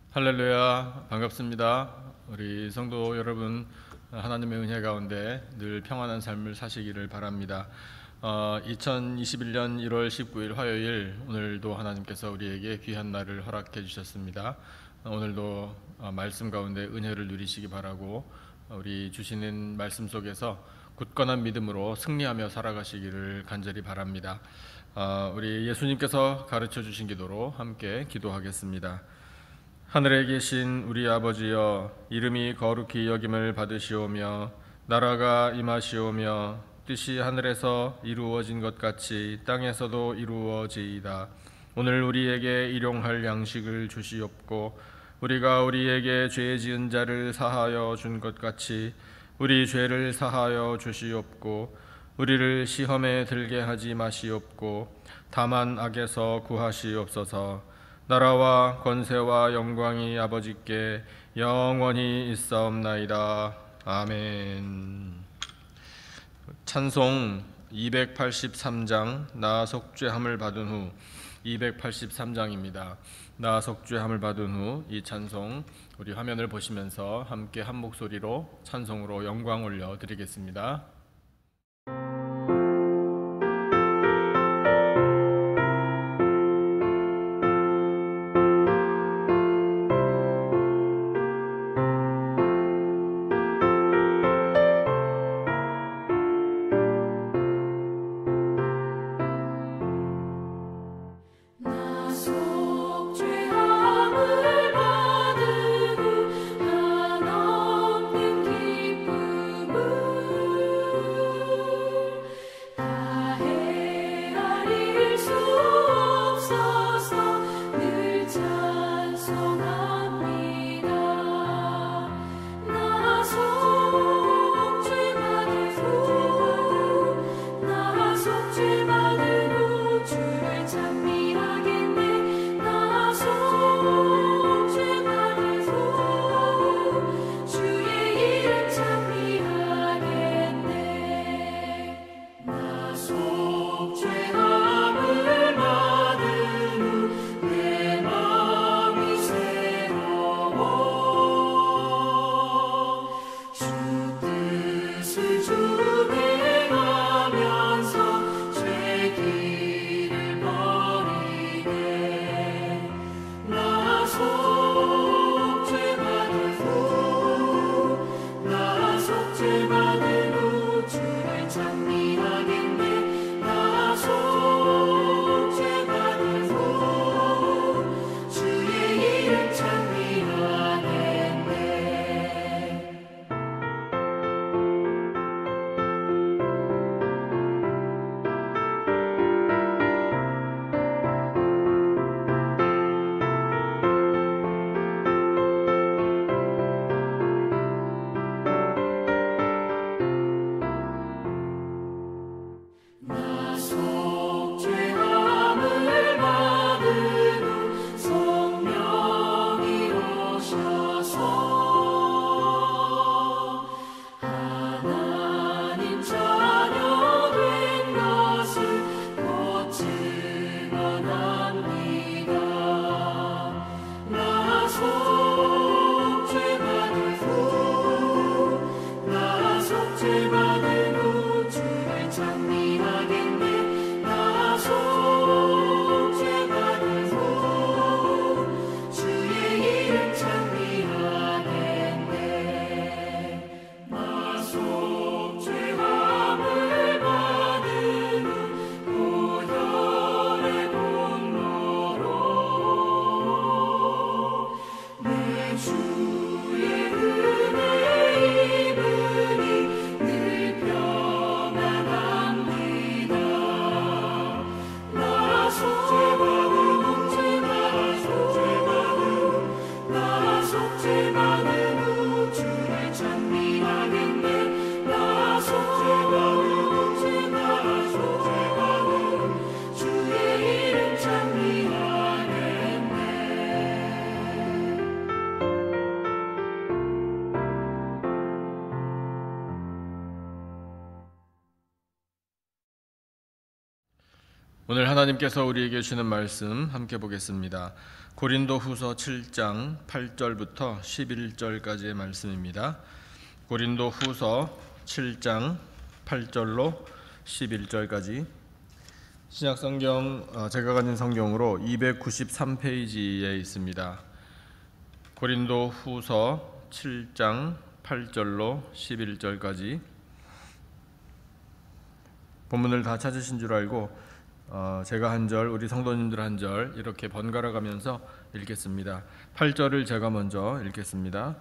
할렐루야, 반갑습니다. 우리 성도 여러분, 하나님의 은혜 가운데 늘 평안한 삶을 사시기를 바랍니다. 2021년 1월 19일 화요일, 오늘도 하나님께서 우리에게 귀한 날을 허락해 주셨습니다. 오늘도 말씀 가운데 은혜를 누리시기 바라고, 우리 주시는 말씀 속에서 굳건한 믿음으로 승리하며 살아가시기를 간절히 바랍니다. 우리 예수님께서 가르쳐 주신 기도로 함께 기도하겠습니다. 하늘에 계신 우리 아버지여, 이름이 거룩히 여김을 받으시오며 나라가 임하시오며 뜻이 하늘에서 이루어진 것 같이 땅에서도 이루어지이다. 오늘 우리에게 일용할 양식을 주시옵고, 우리가 우리에게 죄 지은 자를 사하여 준 것 같이 우리 죄를 사하여 주시옵고, 우리를 시험에 들게 하지 마시옵고 다만 악에서 구하시옵소서. 나라와 권세와 영광이 아버지께 영원히 있사옵나이다. 아멘. 찬송 283장 나 속죄함을 받은 후, 283장입니다. 나 속죄함을 받은 후, 이 찬송 우리 화면을 보시면서 함께 한 목소리로 찬송으로 영광 올려 드리겠습니다. 나 오늘 하나님께서 우리에게 주는 말씀 함께 보겠습니다. 고린도후서 7장 8절부터 11절까지의 말씀입니다. 고린도후서 7장 8절로 11절까지 신약성경 제가 가진 성경으로 293페이지에 있습니다. 고린도후서 7장 8절로 11절까지 본문을 다 찾으신 줄 알고 제가 한 절, 우리 성도님들 한 절 이렇게 번갈아 가면서 읽겠습니다. 8절을 제가 먼저 읽겠습니다.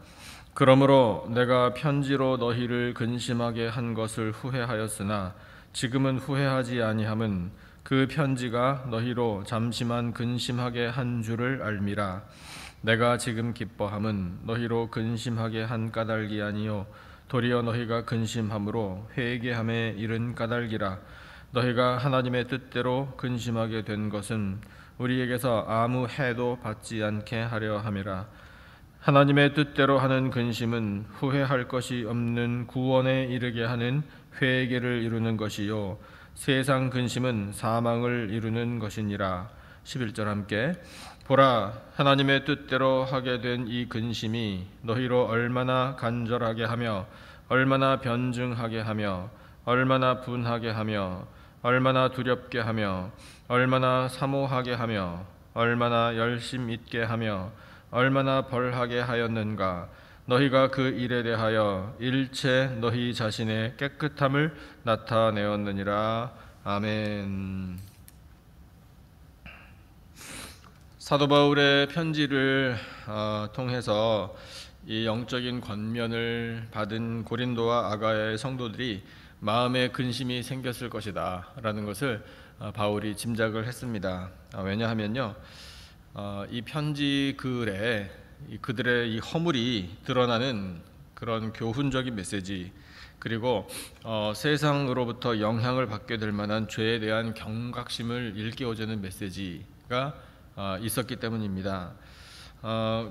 그러므로 내가 편지로 너희를 근심하게 한 것을 후회하였으나 지금은 후회하지 아니함은 그 편지가 너희로 잠시만 근심하게 한 줄을 알미라. 내가 지금 기뻐함은 너희로 근심하게 한 까닭이 아니요 도리어 너희가 근심함으로 회개함에 이른 까닭이라. 너희가 하나님의 뜻대로 근심하게 된 것은 우리에게서 아무 해도 받지 않게 하려 함이라. 하나님의 뜻대로 하는 근심은 후회할 것이 없는 구원에 이르게 하는 회개를 이루는 것이요 세상 근심은 사망을 이루는 것이니라. 11절 함께 보라, 하나님의 뜻대로 하게 된 이 근심이 너희로 얼마나 간절하게 하며 얼마나 변증하게 하며 얼마나 분하게 하며 얼마나 두렵게 하며 얼마나 사모하게 하며 얼마나 열심 있게 하며 얼마나 벌하게 하였는가. 너희가 그 일에 대하여 일체 너희 자신의 깨끗함을 나타내었느니라. 아멘. 사도 바울의 편지를 통해서 이 영적인 권면을 받은 고린도와 아가야의 성도들이 마음에 근심이 생겼을 것이다 라는 것을 바울이 짐작을 했습니다. 왜냐하면요, 이 편지 글에 그들의 이 허물이 드러나는 그런 교훈적인 메시지, 그리고 세상으로부터 영향을 받게 될 만한 죄에 대한 경각심을 일깨워주는 메시지가 있었기 때문입니다.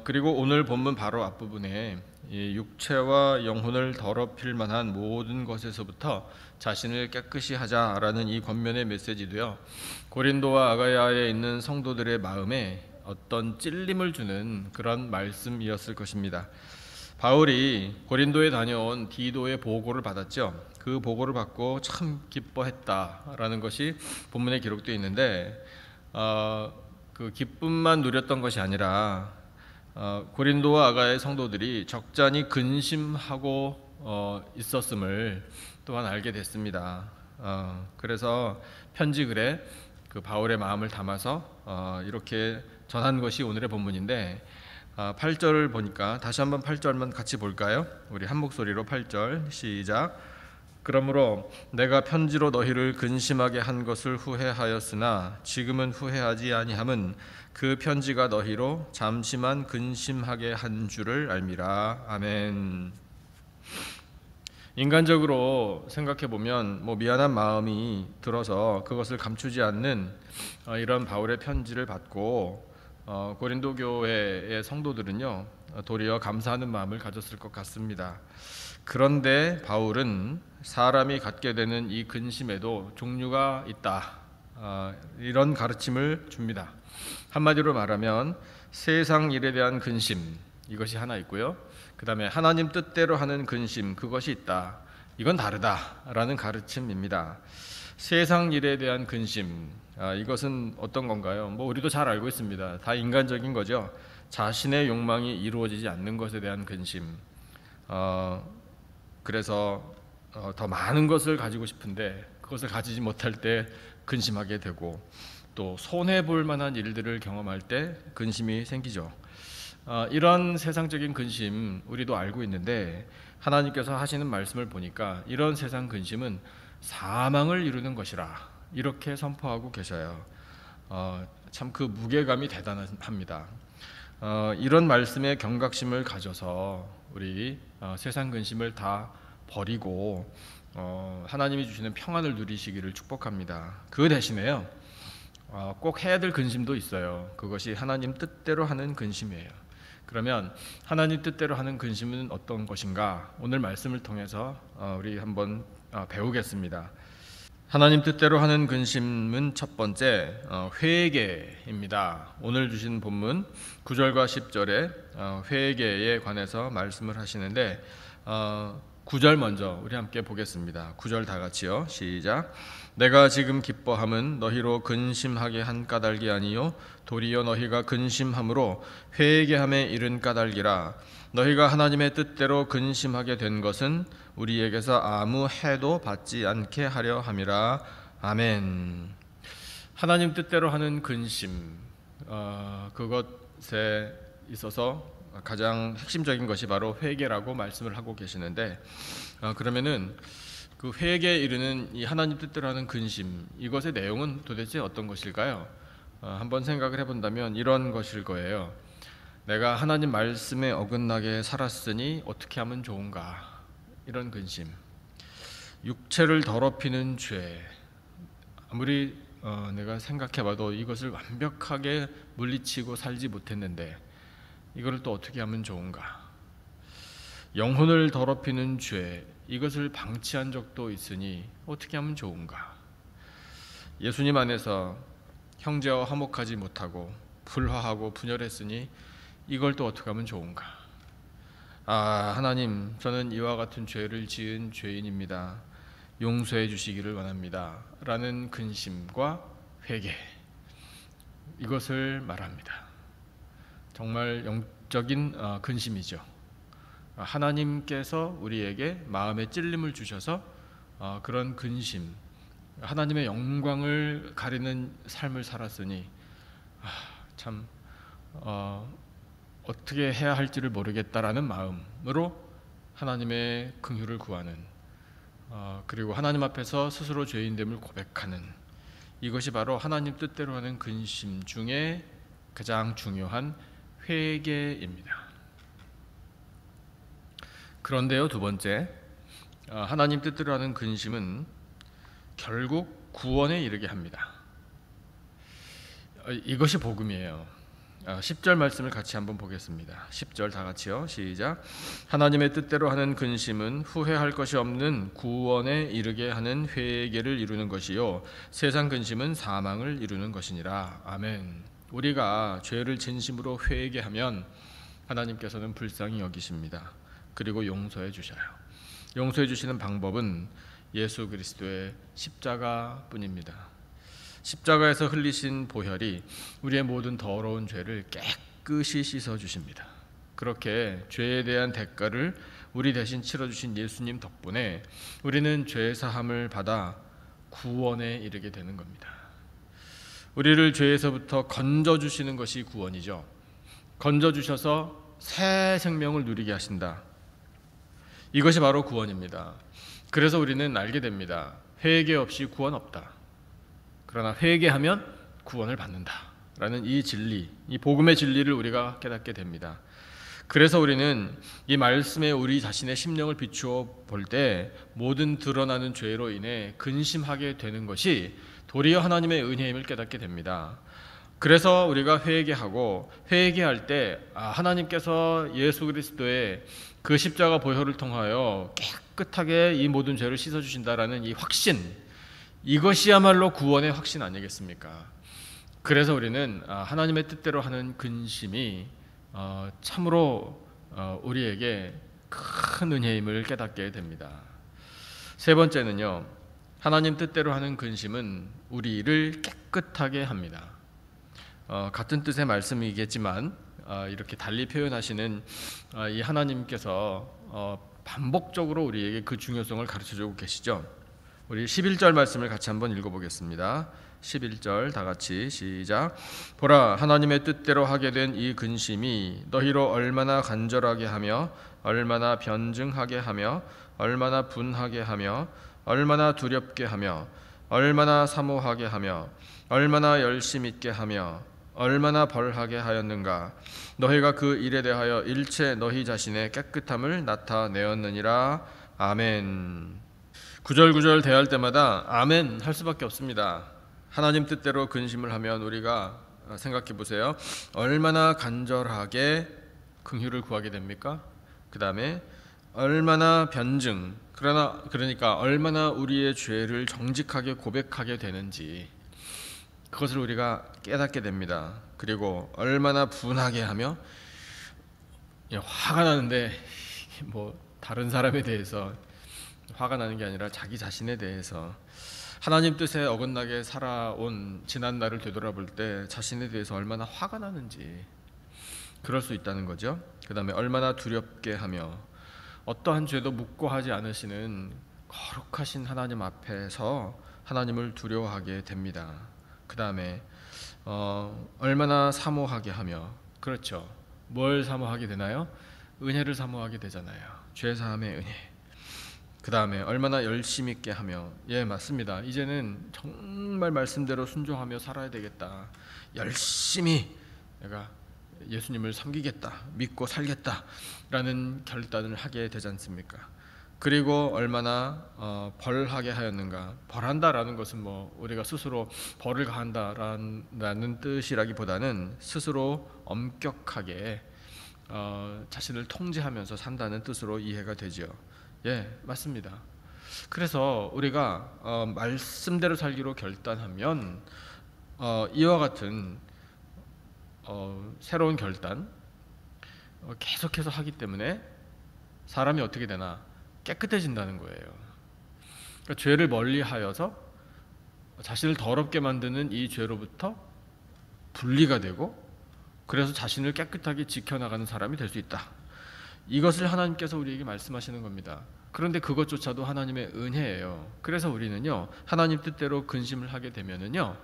그리고 오늘 본문 바로 앞부분에 이 육체와 영혼을 더럽힐 만한 모든 것에서부터 자신을 깨끗이 하자라는 이 권면의 메시지도요, 고린도와 아가야에 있는 성도들의 마음에 어떤 찔림을 주는 그런 말씀이었을 것입니다. 바울이 고린도에 다녀온 디도의 보고를 받았죠. 그 보고를 받고 참 기뻐했다라는 것이 본문에 기록되어 있는데 그 기쁨만 누렸던 것이 아니라 고린도와 아가야의 성도들이 적잖이 근심하고 있었음을 또한 알게 됐습니다. 그래서 편지 글에 그 바울의 마음을 담아서 이렇게 전한 것이 오늘의 본문인데 8절을 보니까 다시 한번 8절만 같이 볼까요? 우리 한 목소리로 8절 시작. 그러므로 내가 편지로 너희를 근심하게 한 것을 후회하였으나 지금은 후회하지 아니함은 그 편지가 너희로 잠시만 근심하게 한 줄을 알미라. 아멘. 인간적으로 생각해 보면 미안한 마음이 들어서 그것을 감추지 않는 이런 바울의 편지를 받고 고린도 교회의 성도들은요 도리어 감사하는 마음을 가졌을 것 같습니다. 그런데 바울은 사람이 갖게 되는 이 근심에도 종류가 있다, 이런 가르침을 줍니다. 한마디로 말하면 세상 일에 대한 근심, 이것이 하나 있고요, 그 다음에 하나님 뜻대로 하는 근심, 그것이 있다. 이건 다르다라는 가르침입니다. 세상 일에 대한 근심, 이것은 어떤 건가요? 우리도 잘 알고 있습니다. 다 인간적인 거죠. 자신의 욕망이 이루어지지 않는 것에 대한 근심. 그래서 더 많은 것을 가지고 싶은데 그것을 가지지 못할 때 근심하게 되고, 또 손해볼 만한 일들을 경험할 때 근심이 생기죠. 이런 세상적인 근심 우리도 알고 있는데 하나님께서 하시는 말씀을 보니까 이런 세상 근심은 사망을 이루는 것이라 이렇게 선포하고 계셔요. 참 그 무게감이 대단합니다. 이런 말씀에 경각심을 가져서 우리 세상 근심을 다 버리고 하나님이 주시는 평안을 누리시기를 축복합니다. 그 대신에요, 꼭 해야 될 근심도 있어요. 그것이 하나님 뜻대로 하는 근심이에요. 그러면 하나님 뜻대로 하는 근심은 어떤 것인가? 오늘 말씀을 통해서 우리 한번 배우겠습니다. 하나님 뜻대로 하는 근심은 첫 번째 회개입니다. 오늘 주신 본문 9절과 10절에 회개에 관해서 말씀을 하시는데 9절 먼저 우리 함께 보겠습니다. 9절 다 같이요. 시작. 내가 지금 기뻐함은 너희로 근심하게 한 까닭이 아니요 도리어 너희가 근심함으로 회개함에 이른 까닭이라. 너희가 하나님의 뜻대로 근심하게 된 것은 우리에게서 아무 해도 받지 않게 하려 함이라. 아멘. 하나님 뜻대로 하는 근심, 그것에 있어서 가장 핵심적인 것이 바로 회개라고 말씀을 하고 계시는데, 그러면은 그 회개에 이르는 이 하나님 뜻대로 하는 근심, 이것의 내용은 도대체 어떤 것일까요? 한번 생각을 해본다면 이런 것일 거예요. 내가 하나님 말씀에 어긋나게 살았으니 어떻게 하면 좋은가? 이런 근심. 육체를 더럽히는 죄. 아무리 내가 생각해봐도 이것을 완벽하게 물리치고 살지 못했는데 이걸 또 어떻게 하면 좋은가? 영혼을 더럽히는 죄. 이것을 방치한 적도 있으니 어떻게 하면 좋은가? 예수님 안에서 형제와 화목하지 못하고 불화하고 분열했으니 이걸 또 어떻게 하면 좋은가? 하나님, 저는 이와 같은 죄를 지은 죄인입니다. 용서해 주시기를 원합니다. 라는 근심과 회개, 이것을 말합니다. 정말 영적인 근심이죠. 하나님께서 우리에게 마음의 찔림을 주셔서 그런 근심, 하나님의 영광을 가리는 삶을 살았으니 참 어떻게 해야 할지를 모르겠다라는 마음으로 하나님의 긍휼을 구하는, 그리고 하나님 앞에서 스스로 죄인됨을 고백하는, 이것이 바로 하나님 뜻대로 하는 근심 중에 가장 중요한 회개입니다. 그런데요, 두 번째, 하나님 뜻대로 하는 근심은 결국 구원에 이르게 합니다. 이것이 복음이에요. 10절 말씀을 같이 한번 보겠습니다. 10절 다 같이요. 시작. 하나님의 뜻대로 하는 근심은 후회할 것이 없는 구원에 이르게 하는 회개를 이루는 것이요 세상 근심은 사망을 이루는 것이니라. 아멘. 우리가 죄를 진심으로 회개하면 하나님께서는 불쌍히 여기십니다. 그리고 용서해 주셔요. 용서해 주시는 방법은 예수 그리스도의 십자가뿐입니다. 십자가에서 흘리신 보혈이 우리의 모든 더러운 죄를 깨끗이 씻어 주십니다. 그렇게 죄에 대한 대가를 우리 대신 치러 주신 예수님 덕분에 우리는 죄 사함을 받아 구원에 이르게 되는 겁니다. 우리를 죄에서부터 건져 주시는 것이 구원이죠. 건져 주셔서 새 생명을 누리게 하신다. 이것이 바로 구원입니다. 그래서 우리는 알게 됩니다. 회개 없이 구원 없다. 그러나 회개하면 구원을 받는다라는 이 진리, 이 복음의 진리를 우리가 깨닫게 됩니다. 그래서 우리는 이 말씀에 우리 자신의 심령을 비추어 볼 때 모든 드러나는 죄로 인해 근심하게 되는 것이 도리어 하나님의 은혜임을 깨닫게 됩니다. 그래서 우리가 회개하고 회개할 때 하나님께서 예수 그리스도의 그 십자가 보혈을 통하여 깨끗하게 이 모든 죄를 씻어주신다라는 이 확신, 이것이야말로 구원의 확신 아니겠습니까? 그래서 우리는 하나님의 뜻대로 하는 근심이 참으로 우리에게 큰 은혜임을 깨닫게 됩니다. 세 번째는요, 하나님 뜻대로 하는 근심은 우리를 깨끗하게 합니다. 같은 뜻의 말씀이겠지만 이렇게 달리 표현하시는 이 하나님께서 반복적으로 우리에게 그 중요성을 가르쳐주고 계시죠. 우리 11절 말씀을 같이 한번 읽어보겠습니다. 11절 다 같이 시작. 보라, 하나님의 뜻대로 하게 된 이 근심이 너희로 얼마나 간절하게 하며 얼마나 변증하게 하며 얼마나 분하게 하며 얼마나 두렵게 하며 얼마나 사모하게 하며 얼마나 열심 있게 하며 얼마나 벌하게 하였는가. 너희가 그 일에 대하여 일체 너희 자신의 깨끗함을 나타내었느니라. 아멘. 구절구절 대할 때마다 아멘 할 수밖에 없습니다. 하나님 뜻대로 근심을 하면 우리가 생각해 보세요. 얼마나 간절하게 긍휼을 구하게 됩니까? 그 다음에 얼마나 변증, 그러니까 얼마나 우리의 죄를 정직하게 고백하게 되는지 그것을 우리가 깨닫게 됩니다. 그리고 얼마나 분하게 하며 화가 나는데 뭐 다른 사람에 대해서 화가 나는 게 아니라 자기 자신에 대해서 하나님 뜻에 어긋나게 살아온 지난 날을 되돌아볼 때 자신에 대해서 얼마나 화가 나는지 그럴 수 있다는 거죠. 그 다음에 얼마나 두렵게 하며 어떠한 죄도 묵고하지 않으시는 거룩하신 하나님 앞에서 하나님을 두려워하게 됩니다. 그 다음에 얼마나 사모하게 하며, 그렇죠, 뭘 사모하게 되나요? 은혜를 사모하게 되잖아요. 죄사함의 은혜. 그 다음에 얼마나 열심 있게 하며, 예, 맞습니다. 이제는 정말 말씀대로 순종하며 살아야 되겠다. 열심히 내가 예수님을 섬기겠다, 믿고 살겠다라는 결단을 하게 되지 않습니까? 그리고 얼마나 벌하게 하였는가. 벌한다라는 것은 뭐 우리가 스스로 벌을 가한다라는 뜻이라기보다는 스스로 엄격하게 자신을 통제하면서 산다는 뜻으로 이해가 되죠. 예, 맞습니다. 그래서 우리가 말씀대로 살기로 결단하면 이와 같은 새로운 결단 계속해서 하기 때문에 사람이 어떻게 되나? 깨끗해진다는 거예요. 그러니까 죄를 멀리하여서 자신을 더럽게 만드는 이 죄로부터 분리가 되고, 그래서 자신을 깨끗하게 지켜나가는 사람이 될 수 있다. 이것을 하나님께서 우리에게 말씀하시는 겁니다. 그런데 그것조차도 하나님의 은혜예요. 그래서 우리는요, 하나님 뜻대로 근심을 하게 되면은요,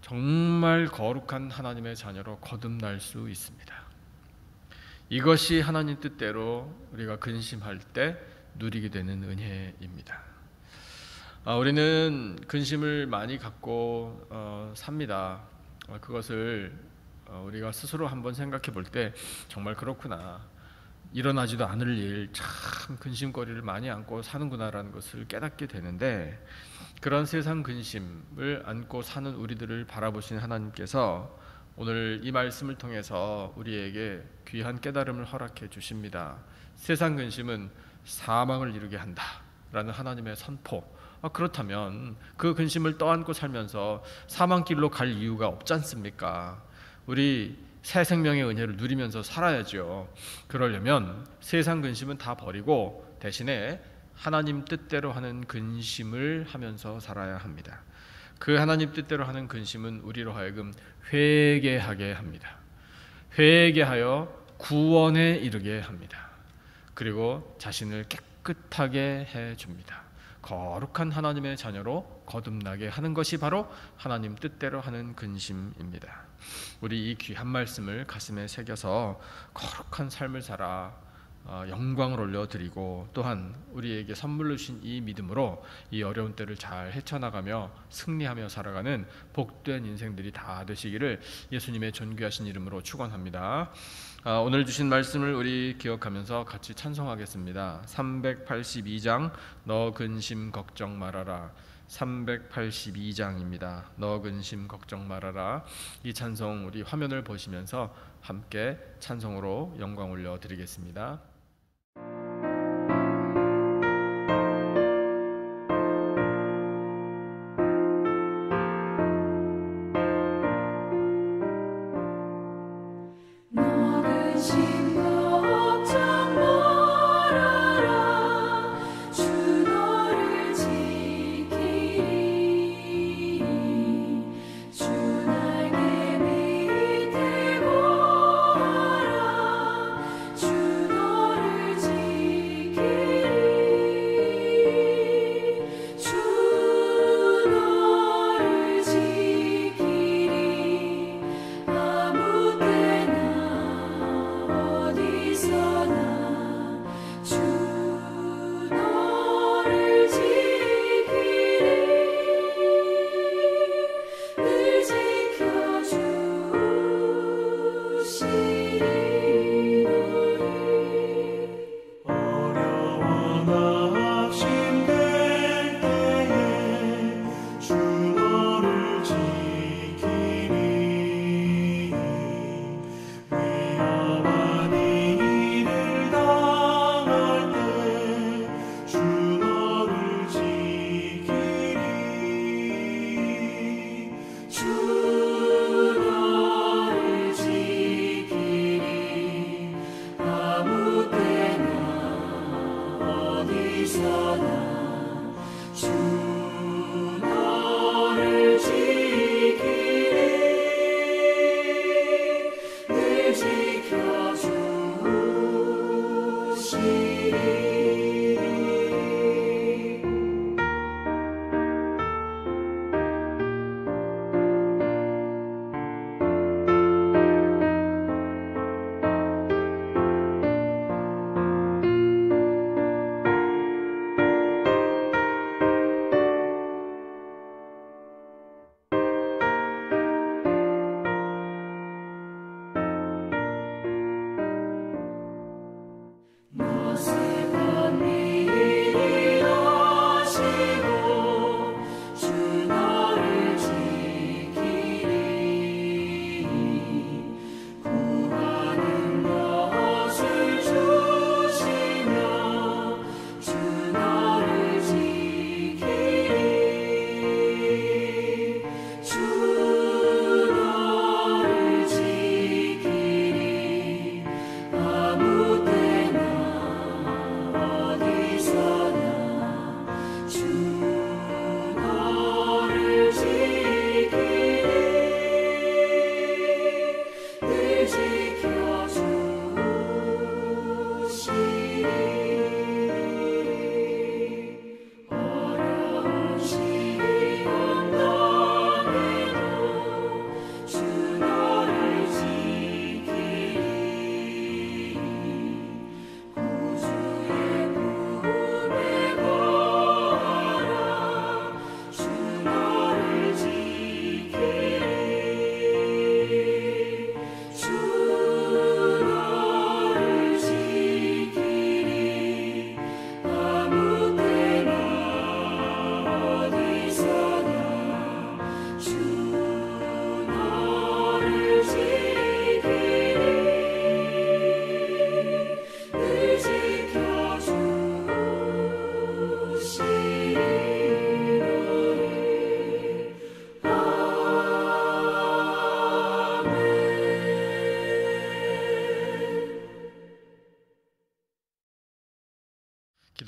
정말 거룩한 하나님의 자녀로 거듭날 수 있습니다. 이것이 하나님 뜻대로 우리가 근심할 때 누리게 되는 은혜입니다. 우리는 근심을 많이 갖고 삽니다. 그것을 우리가 스스로 한번 생각해 볼 때 정말 그렇구나, 일어나지도 않을 일 참 근심거리를 많이 안고 사는구나라는 것을 깨닫게 되는데, 그런 세상 근심을 안고 사는 우리들을 바라보신 하나님께서 오늘 이 말씀을 통해서 우리에게 귀한 깨달음을 허락해 주십니다. 세상 근심은 사망을 이루게 한다라는 하나님의 선포. 그렇다면 그 근심을 떠안고 살면서 사망길로 갈 이유가 없지 않습니까? 우리 새 생명의 은혜를 누리면서 살아야죠. 그러려면 세상 근심은 다 버리고 대신에 하나님 뜻대로 하는 근심을 하면서 살아야 합니다. 그 하나님 뜻대로 하는 근심은 우리로 하여금 회개하게 합니다. 회개하여 구원에 이르게 합니다. 그리고 자신을 깨끗하게 해줍니다. 거룩한 하나님의 자녀로 거듭나게 하는 것이 바로 하나님 뜻대로 하는 근심입니다. 우리 이 귀한 말씀을 가슴에 새겨서 거룩한 삶을 살아 영광을 올려드리고, 또한 우리에게 선물로 주신 이 믿음으로 이 어려운 때를 잘 헤쳐나가며 승리하며 살아가는 복된 인생들이 다 되시기를 예수님의 존귀하신 이름으로 축원합니다. 오늘 주신 말씀을 우리 기억하면서 같이 찬송하겠습니다. 382장 너 근심 걱정 말아라. 382장입니다. 너 근심 걱정 말아라. 이 찬송 우리 화면을 보시면서 함께 찬송으로 영광 올려드리겠습니다. 주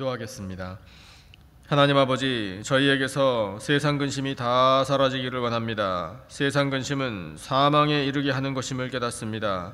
기도하겠습니다. 하나님 아버지, 저희에게서 세상 근심이 다 사라지기를 원합니다. 세상 근심은 사망에 이르게 하는 것임을 깨닫습니다.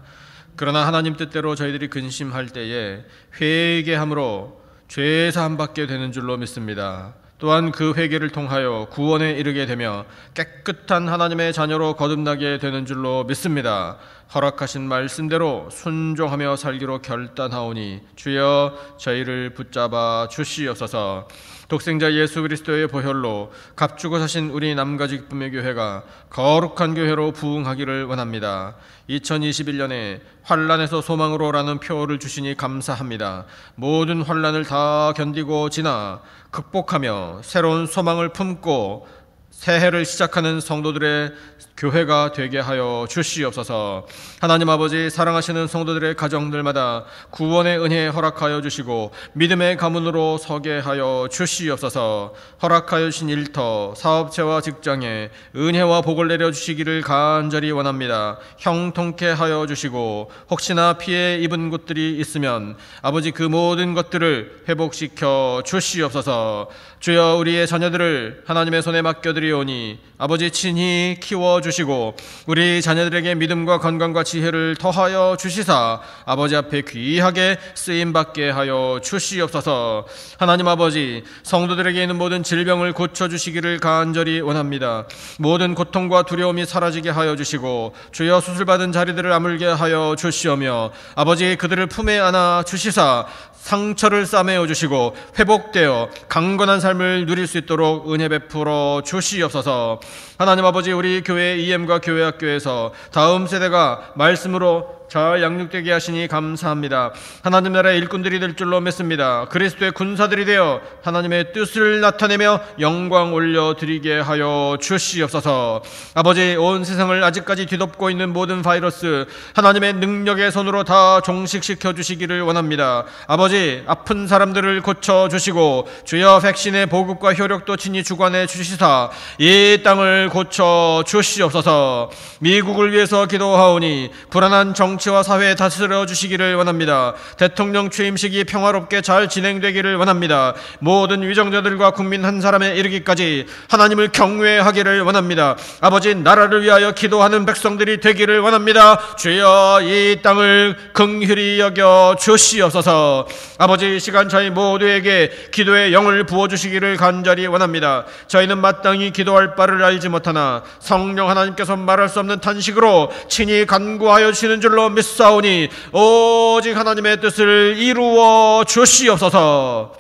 그러나 하나님 뜻대로 저희들이 근심할 때에 회개함으로 죄 사함 받게 되는 줄로 믿습니다. 또한 그 회개를 통하여 구원에 이르게 되며 깨끗한 하나님의 자녀로 거듭나게 되는 줄로 믿습니다. 허락하신 말씀대로 순종하며 살기로 결단하오니 주여 저희를 붙잡아 주시옵소서. 독생자 예수 그리스도의 보혈로 값주고 사신 우리 남가지 기쁨의 교회가 거룩한 교회로 부흥하기를 원합니다. 2021년에 환난에서 소망으로라는 표를 주시니 감사합니다. 모든 환난을 다 견디고 지나 극복하며 새로운 소망을 품고 새해를 시작하는 성도들의 교회가 되게 하여 주시옵소서. 하나님 아버지, 사랑하시는 성도들의 가정들마다 구원의 은혜 허락하여 주시고 믿음의 가문으로 서게 하여 주시옵소서. 허락하여 주신 일터, 사업체와 직장에 은혜와 복을 내려주시기를 간절히 원합니다. 형통케 하여 주시고 혹시나 피해 입은 곳들이 있으면 아버지 그 모든 것들을 회복시켜 주시옵소서. 주여 우리의 자녀들을 하나님의 손에 맡겨드리오니 아버지 친히 키워주시고 우리 자녀들에게 믿음과 건강과 지혜를 더하여 주시사 아버지 앞에 귀하게 쓰임받게 하여 주시옵소서. 하나님 아버지, 성도들에게 있는 모든 질병을 고쳐주시기를 간절히 원합니다. 모든 고통과 두려움이 사라지게 하여 주시고 주여 수술받은 자리들을 아물게 하여 주시오며 아버지 그들을 품에 안아 주시사 상처를 싸매어 주시고 회복되어 강건한 삶을 누릴 수 있도록 은혜 베풀어 주시옵소서. 하나님 아버지, 우리 교회 EM과 교회학교에서 다음 세대가 말씀으로 잘 양육되게 하시니 감사합니다. 하나님 나라의 일꾼들이 될 줄로 믿습니다. 그리스도의 군사들이 되어 하나님의 뜻을 나타내며 영광 올려드리게 하여 주시옵소서. 아버지, 온 세상을 아직까지 뒤덮고 있는 모든 바이러스 하나님의 능력의 손으로 다 종식시켜 주시기를 원합니다. 아버지, 아픈 사람들을 고쳐주시고 주여 백신의 보급과 효력도 친히 주관해 주시사 이 땅을 고쳐 주시옵소서. 미국을 위해서 기도하오니 불안한 정치와 사회에 다스려 주시기를 원합니다. 대통령 취임식이 평화롭게 잘 진행되기를 원합니다. 모든 위정자들과 국민 한 사람에 이르기까지 하나님을 경외하기를 원합니다. 아버지, 나라를 위하여 기도하는 백성들이 되기를 원합니다. 주여 이 땅을 긍휼히 여겨 주시옵소서. 아버지, 이 시간 저희 모두에게 기도의 영을 부어주시기를 간절히 원합니다. 저희는 마땅히 기도할 바를 알지 못하나 성령 하나님께서 말할 수 없는 탄식으로 친히 간구하여 주시는 줄로 믿사오니 오직 하나님의 뜻을 이루어 주시옵소서.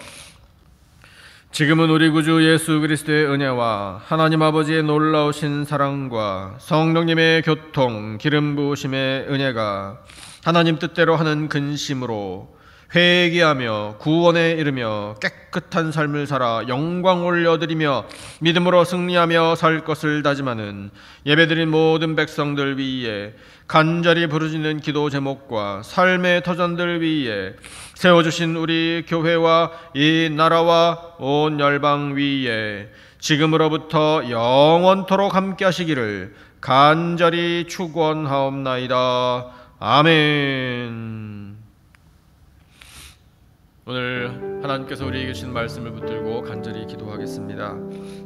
지금은 우리 구주 예수 그리스도의 은혜와 하나님 아버지의 놀라우신 사랑과 성령님의 교통, 기름 부으심의 은혜가 하나님 뜻대로 하는 근심으로 회개하며 구원에 이르며 깨끗한 삶을 살아 영광 올려드리며 믿음으로 승리하며 살 것을 다짐하는 예배드린 모든 백성들 위에 간절히 부르짖는 기도 제목과 삶의 터전들 위에 세워주신 우리 교회와 이 나라와 온 열방 위에 지금으로부터 영원토록 함께 하시기를 간절히 축원하옵나이다. 아멘. 오늘 하나님께서 우리에게 주신 말씀을 붙들고 간절히 기도하겠습니다.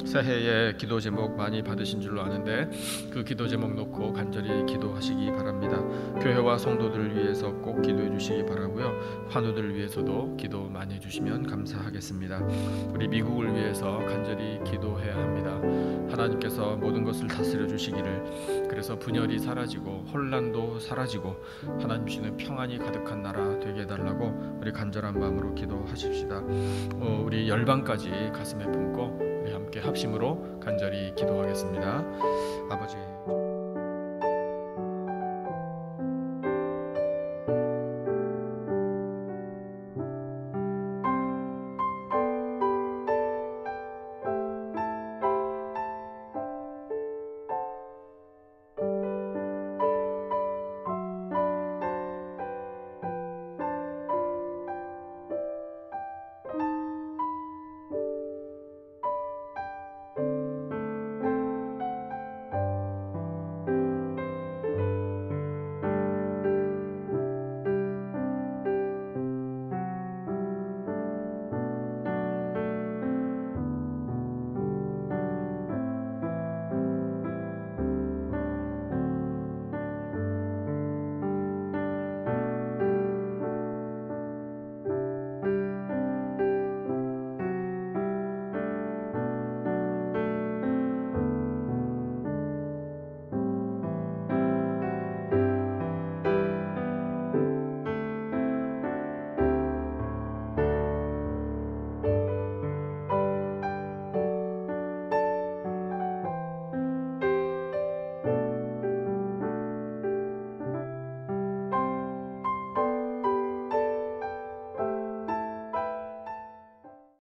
새해에 기도 제목 많이 받으신 줄로 아는데 그 기도 제목 놓고 간절히 기도하시기 바랍니다. 교회와 성도들을 위해서 꼭 기도해 주시기 바라고요. 환우들을 위해서도 기도 많이 해주시면 감사하겠습니다. 우리 미국을 위해서 간절히 기도해야 합니다. 하나님께서 모든 것을 다스려 주시기를, 그래서 분열이 사라지고 혼란도 사라지고 하나님 주시는 평안이 가득한 나라 되게 해달라고 우리 간절한 마음으로 기도하십시다. 우리 열방까지 가슴에 품고 우리 함께 합심으로 간절히 기도하겠습니다. 아버지,